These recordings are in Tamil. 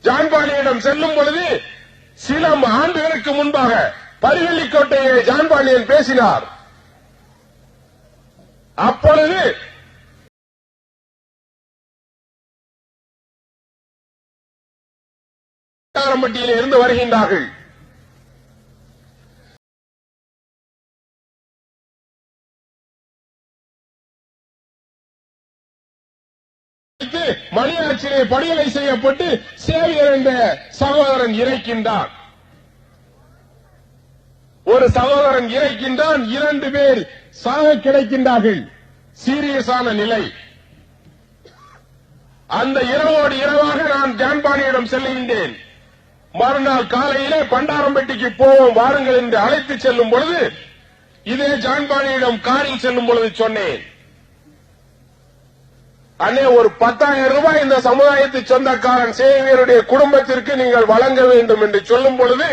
ஜான்பாலியிடம் செல்லும் பொழுது சில ஆண்டுகளுக்கு முன்பாக பரிவெள்ளிக்கோட்டையை ஜான்பாலியன் பேசினார். அப்பொழுது பட்டியில் இருந்து வருகின்றார்கள். மணியாட்சியிலே படுகொலை செய்யப்பட்டு சேவியர் என்ற சகோதரன் இறக்கின்றான். ஒரு சகோதரன் இறக்கின்றான், 2 பேர் சாக கிடைக்கின்றார்கள். சீரியஸான நிலை. அந்த இரவோடு இரவாக நான் ஜான்பாலியிடம் செல்கின்றேன். மறுநாள் காலையிலே பண்டாரம்பட்டிக்கு போவோம் வாருங்கள் என்று அழைத்து செல்லும் பொழுது இதே ஜான்பாலியிடம் காரில் செல்லும் பொழுது சொன்னேன், அண்ணே ஒரு 10,000 ரூபாய் இந்த சமுதாயத்து சொந்தக்காரன் சேவியருடைய குடும்பத்திற்கு நீங்கள் வழங்க வேண்டும் என்று சொல்லும் பொழுது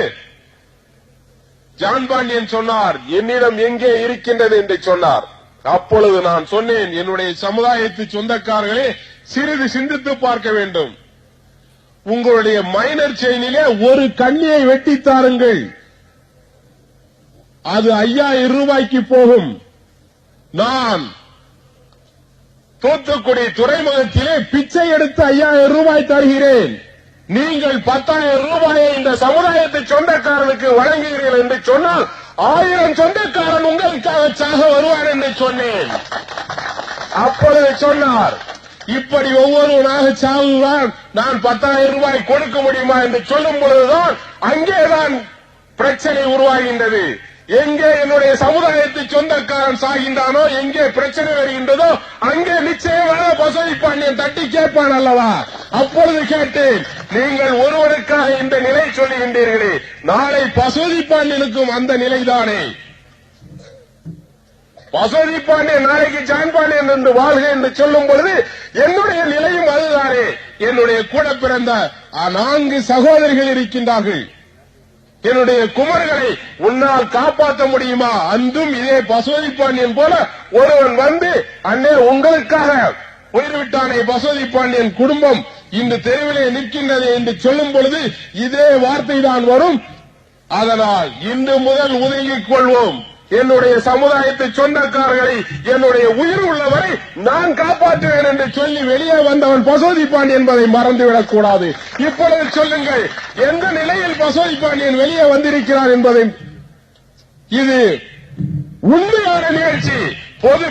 ஜான்பாலியன் சொன்னார், என்னிடம் எங்கே இருக்கின்றது என்று சொன்னார். அப்பொழுது நான் சொன்னேன், என்னுடைய சமுதாயத்து சொந்தக்காரர்களே சிறிது சிந்தித்து பார்க்க வேண்டும். உங்களுடைய மைனர் செயினிலே ஒரு கண்ணியை வெட்டித்தாருங்கள், அது 5000 ரூபாய்க்கு போகும். நான் தூத்துக்குடி துறைமுகத்திலே பிச்சை எடுத்து 5000 ரூபாய் தருகிறேன். நீங்கள் 10,000 ரூபாயை இந்த சமுதாயத்து சொந்தக்காரனுக்கு வழங்குகிறீர்கள் என்று சொன்னால் 1000 சொந்தக்காரன் உங்களுக்காக சாக வருவார் என்று சொன்னேன். அப்பொழுது சொன்னார், இப்படி ஒவ்வொருவனாக சாவுதான் நான் 10,000 ரூபாய் கொடுக்க முடியுமா என்று சொல்லும் பொழுதுதான் அங்கேதான் பிரச்சனை உருவாகின்றது. எங்கே என்னுடைய சமுதாயத்து சொந்தக்காரன் சாகின்றானோ, எங்கே பிரச்சனை வருகின்றதோ அங்கே நிச்சயமாக பசுதி பாண்டியன் தட்டி கேட்பான் அல்லவா? அப்பொழுது கேட்டேன், நீங்கள் ஒருவருக்காக இந்த நிலை சொல்லுகின்றீர்களே, நாளை பசுதி பாண்டியனுக்கும் அந்த நிலைதானே? பசுதி பாண்டியன் நாளைக்கு ஜான்பாலியன் என்று வாழ்க என்று சொல்லும் பொழுது என்னுடைய நிலையும் அதுதானே. என்னுடைய கூட பிறந்த 4 சகோதரிகள் இருக்கின்றார்கள். என்னுடைய குமர்களை உன்னால் காப்பாற்ற முடியுமா? அன்றும் இதே பசுதி பாண்டியன் போல ஒருவன் வந்து, அண்ணே உங்களுக்காக உயிர்விட்டானே பசுதி பாண்டியன் குடும்பம் இன்று தெருவிலே நிற்கின்றது என்று சொல்லும் பொழுது இதே வார்த்தை தான் வரும். அதனால் இன்று முதல் ஒதுங்கிக் கொள்வோம். என்னுடைய சமுதாயத்தை சொந்தக்காரர்களை என்னுடைய உயிர் உள்ளவரை நான் காப்பாற்றுவேன் என்று சொல்லி வெளியே வந்தவன் பசுதி பாண்டியன் என்பதை மறந்துவிடக் கூடாது. இப்பொழுது சொல்லுங்கள், எந்த நிலையில் பசுதி பாண்டியன் வெளியே வந்திருக்கிறார் என்பதை. இது உண்மையான நிகழ்ச்சி. பொது